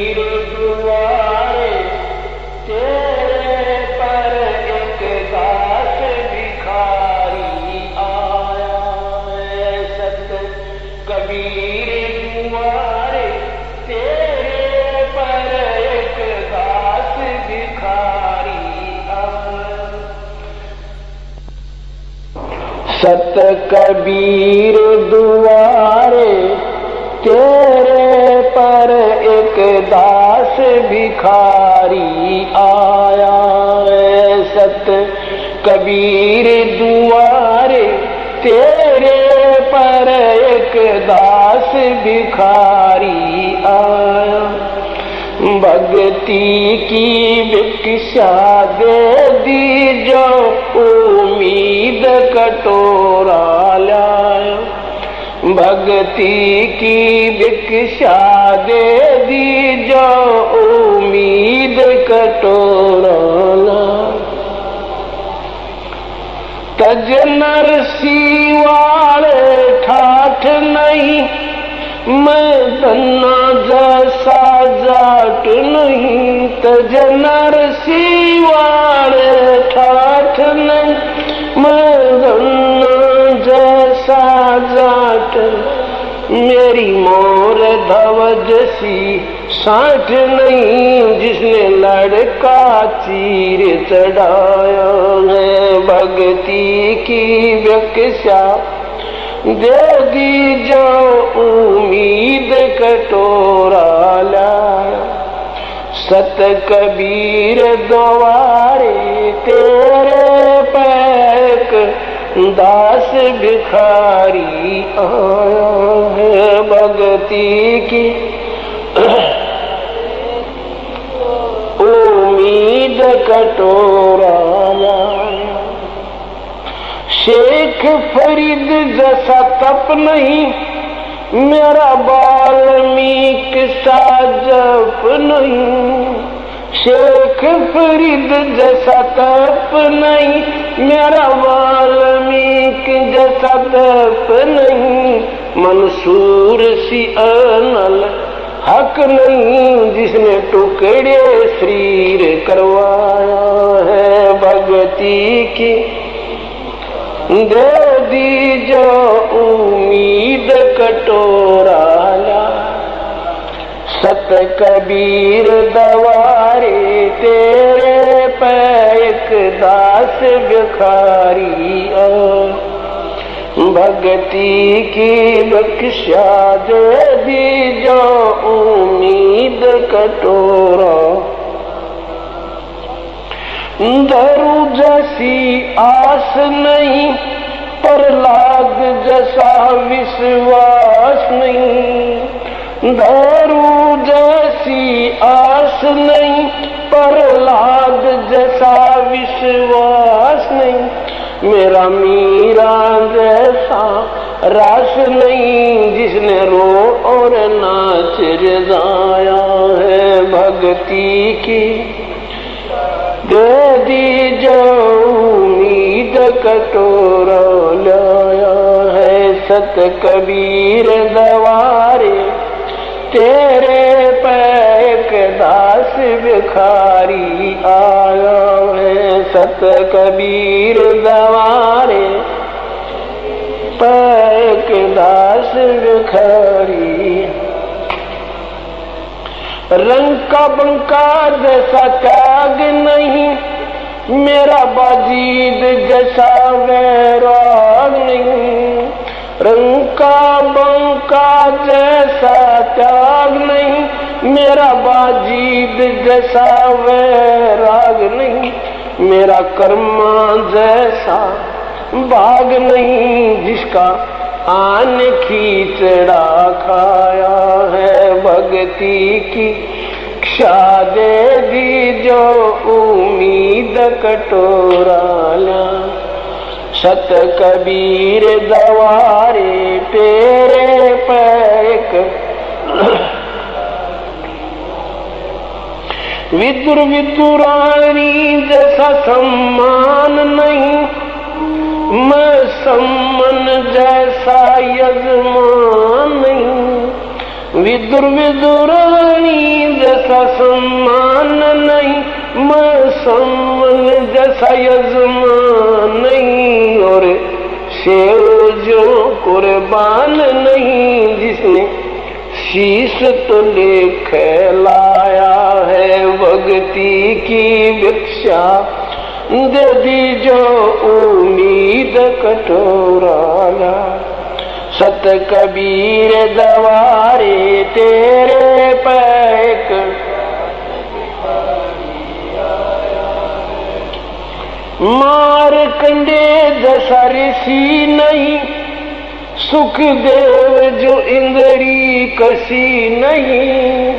दुआरे तेरे पर एक दास भिखारी आया है। सत कबीर दुआरे तेरे पर एक दास भिखारी आया। सत कबीर दुआरे तेरे पर एक दास भिखारी आया है। सत कबीर दुआरे तेरे पर एक दास भिखारी आया। भक्ति की भिक्षा दे दी जो उम्मीद कटोरा लाया। भक्ति की भिक्षा दे दी जो उम्मीद कटोरा लाया। तज नरसी वाले ठाठ नहीं, मैं धन्ना जैसा जाट नहीं। तज नरसी वाले ठाठ नहीं, मैं धन्ना जैसा जाट। मेरी मोर धवज सी साठ नहीं, जिसने लड़का चीर चढ़ाया है। भक्ति की भिक्षा दे दी जो उम्मीद कटोरा लाया। सत कबीर द्वारे तेरे पैक दास भिखारी आया है। भक्ति की उम्मीद कटोरा लाया। शेख फरीद जैसा तप नहीं, मेरा वाल्मीक सा जप नहीं। शेख फरीद जैसा तप नहीं, मेरा वाल्मीक जैसा तप नहीं। मंसूर सी अनल हक नहीं, जिसने टुकड़े शरीर करवाया है। भक्ति की दे दी जो उम्मीद कटोरा लाया। सत कबीर दवारे तेरे पैक दास भिखारी आया। भक्ति की भिक्षा दे दी जो उम्मीद कटोरा। धरू जैसी आस नहीं, प्रहलाद जैसा विश्वास नहीं। धरू जैसी आस नहीं, प्रहलाद जैसा विश्वास नहीं। मेरा मीरा जैसा रास नहीं, जिसने रो और नाच रजाया है। भक्ति की दे दी जो उम्मीद कटोरा लाया है। सत कबीर दवारे तेरे पैक दास भिखारी आया है। सत कबीर दवारे पैक दास भिखारी। रंग का बंका जैसा त्याग नहीं, मेरा बाजीद जैसा वैराग नहीं। रंग का बंका जैसा त्याग नहीं, मेरा बाजीद जैसा वैराग नहीं। मेरा कर्मा जैसा भाग नहीं, जिसका आन खींचड़ा खाया है। भक्ति की भिक्षा दे दी जो उम्मीद कटोरा लाया। सत कबीर दवारे तेरे पैक विदुर विदुरानी जैसा सम्मान नहीं, मैं सम्मन जैसा यजमान नहीं। विदुर विदुरानी सम्मान नहीं, मैं सम्मान जैसा यजमान नहीं, और शेर जो कुर्बान नहीं, जिसने शीश तो लेके लाया है भक्ति की भिक्षा, दे दी जो उम्मीद कटोरा। सत कबीर दवारे तेरे पैक, मार कंडे जैसा ऋषि नहीं, सुखदेव जो इंद्री कसी नहीं,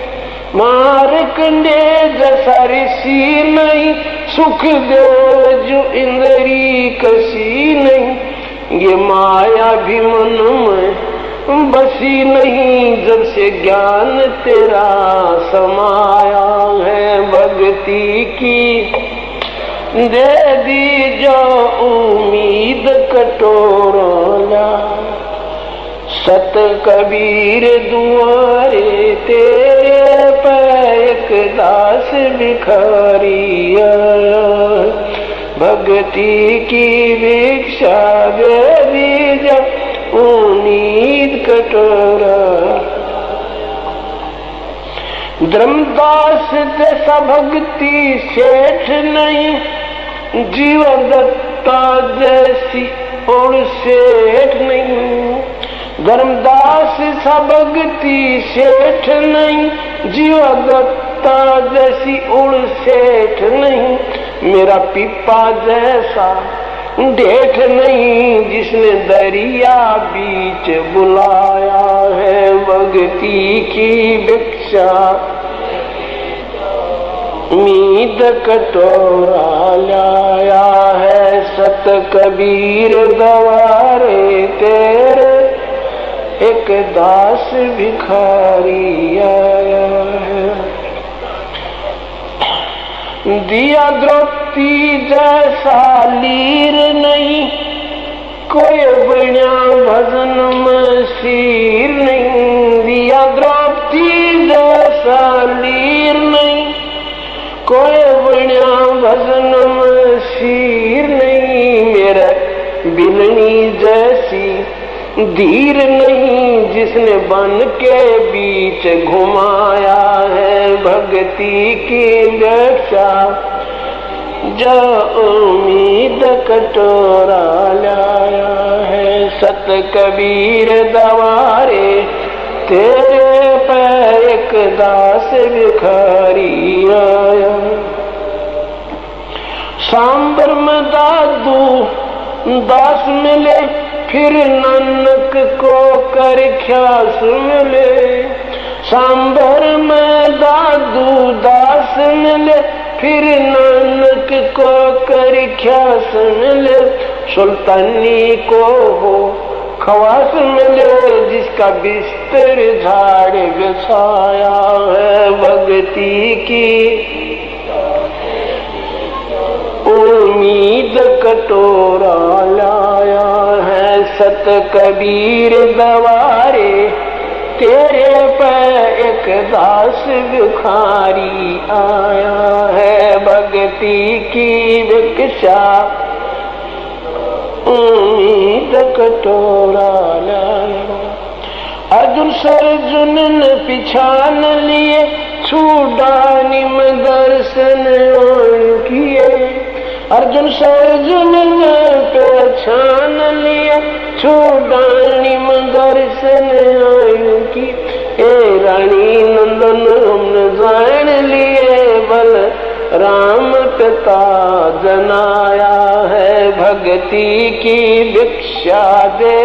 मार कंडे जैसा ऋषि नहीं, सुखदेव जो इंद्री कसी नहीं, ये माया भी मन में बसी नहीं, जब से ज्ञान तेरा समाया है भक्ति की, दे दी जो उम्मीद कटोरा। सत कबीर दुआरे तेरे पैक दास भिखारी, भक्ति की भिक्षा दे दी जो उम्मीद कटोरा। धर्मदास जैसा भक्ति सेठ नहीं, जीव दत्ता जैसी और सेठ नहीं, धर्मदास सा भक्ति सेठ नहीं, जीव दत्ता जैसी उड़ सेठ नहीं, मेरा पिपा जैसा डेठ नहीं, जिसने दरिया बीच बुलाया है भक्ति की भिक्षा, उम्मीद कटोरा लाया है सत कबीर दवारे तेरे, एक दास भिखारी आया है। दिया द्रौपदी जैसा लीर नहीं, कोई बन्या भजन में सिर नहीं, दिया द्रौपदी जैसा लीर नहीं, कोई बन्या भजन में सिर नहीं, मेरा बिलनी जैसी धीर नहीं, जिसने बन के बीच घुमाया है भक्ति की भिक्षा, जो उम्मीद कटोरा लाया है सत कबीर दवारे तेरे पे एक दास भिखारी आया। सांबर में दादू दास मिले, फिर नानक को कर ख्यास मिले, सांबर में दादू दास मिले, फिर नानक को कर ख्यास मिले, सुल्तानी को हो खवास मिले, जिसका बिस्तर झाड़ बिछाया है भक्ति की, उम्मीद कटोरा लाया है सत कबीर दवारे तेरे पे एक दास भिखारी आया है भक्ति की भिक्षा, उम्मीद कटोरा लाया। अर्जुन सर्जुन ने पिछान लिए, छूडानी में दर्शन किए, अर्जुन सर्जुन ने पहचान लिया, छूडानी में दर्शन की, ए रानी नंदन हमने जान लिए, बल राम पिता जनाया है भक्ति की भिक्षा दे,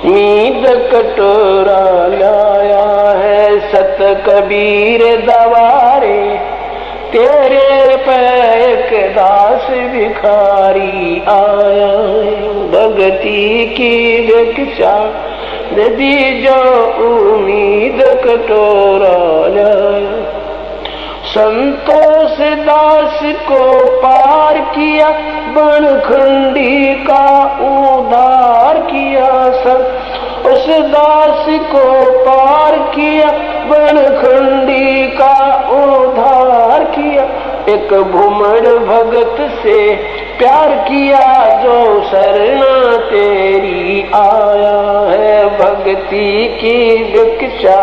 मीद कटोरा लाया है सत कबीर दवारे तेरे पे एक दास भिखारी आया है भक्ति की भिक्षा दे दी जो उम्मीद कटोरा लाया। संतोष दास को पार किया, बनखंडी का उद्धार किया, उस दास को पार किया, बनखंडी एक भूमड़ भगत से प्यार किया जो शरणा तेरी आया है। भक्ति की भिक्षा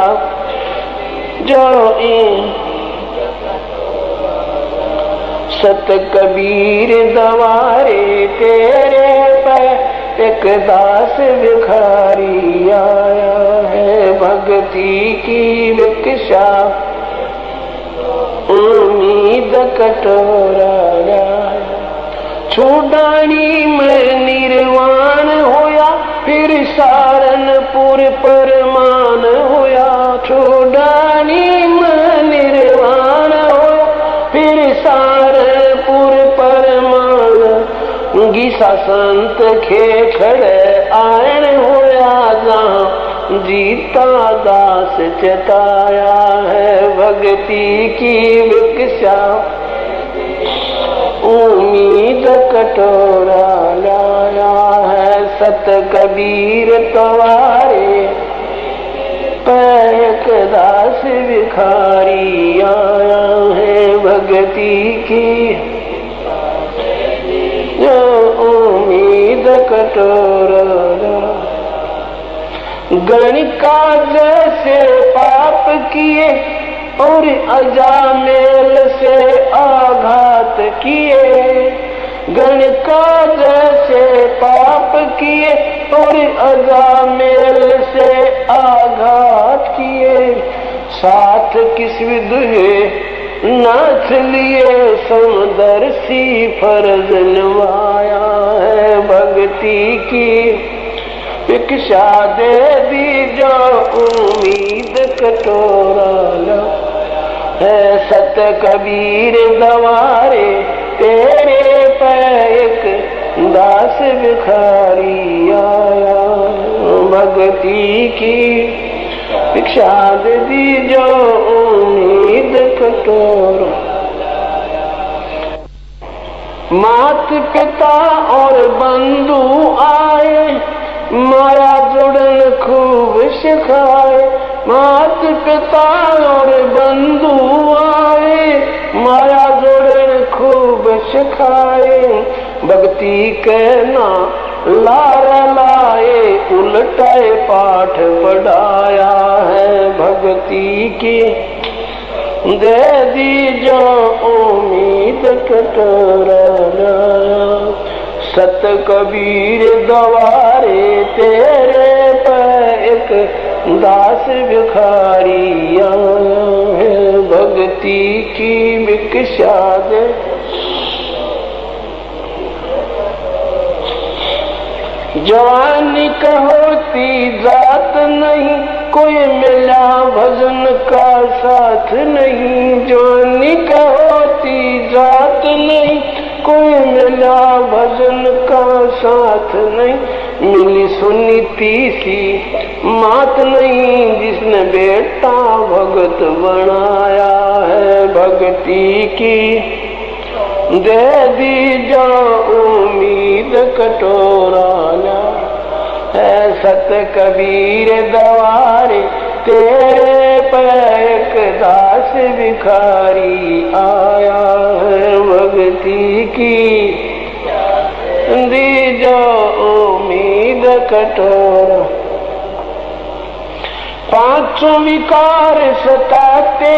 जो सत कबीर दवारे तेरे पर एक दास भिखारी आया है। भक्ति की भिक्षा उम्मीद कटोरा छोड़ानी में निर्वाण होया, फिर सारनपुर परमान होया। छोड़ानी में निर्वाण होया, फिर सारनपुर परमान। गीसा संत खेखड़ आयन होया, जहाँ जीता दास चताया है। भक्ति की भिक्षा उम्मीद कटोरा लाया है। सत कबीर तवारे पैक दास भिखारी आया है। भक्ति की उम्मीद कटोरा गणिका जैसे पाप किए और अजामेल से आघात किए। गणिका जैसे पाप किए और अजामेल से आघात किए। साथ किस विदुहे नाथ लिए समदर्शी फर्ज निभाया है। भक्ति की भिक्षा दे दी जो उम्मीद कटोरा है। सत कबीर दवारे तेरे पर एक दास भिखारी आया। भक्ति की भिक्षा दे दी जो उम्मीद कटोरा। मात पिता और बंधु आए, माया जुड़न खूब सिखाए। मात पिता और बंधु आए, माया जुड़न खूब सिखाए। भक्ति कहना लार लाए, उल्टाए पाठ पढ़ाया है। भक्ति की दे दी जो उम्मीद कटोरा लाया। सत कबीर दवारे तेरे पर एक दास भिखारी आया है। भक्ति की भिक्षा दे जवानी होती जात नहीं, कोई मिला भजन का साथ नहीं। जवानी होती जात नहीं, कोई मिला भजन का साथ नहीं। मिली सुनी तीसी मात नहीं, जिसने बेटा भगत बनाया है। भक्ति की दे दी जो उम्मीद कटोरा है। सत कबीर दवारे तेरे पर एक दास भिखारी आया है। भक्ति की दी जो उम्मीद कटोरा। पांचों विकार सताते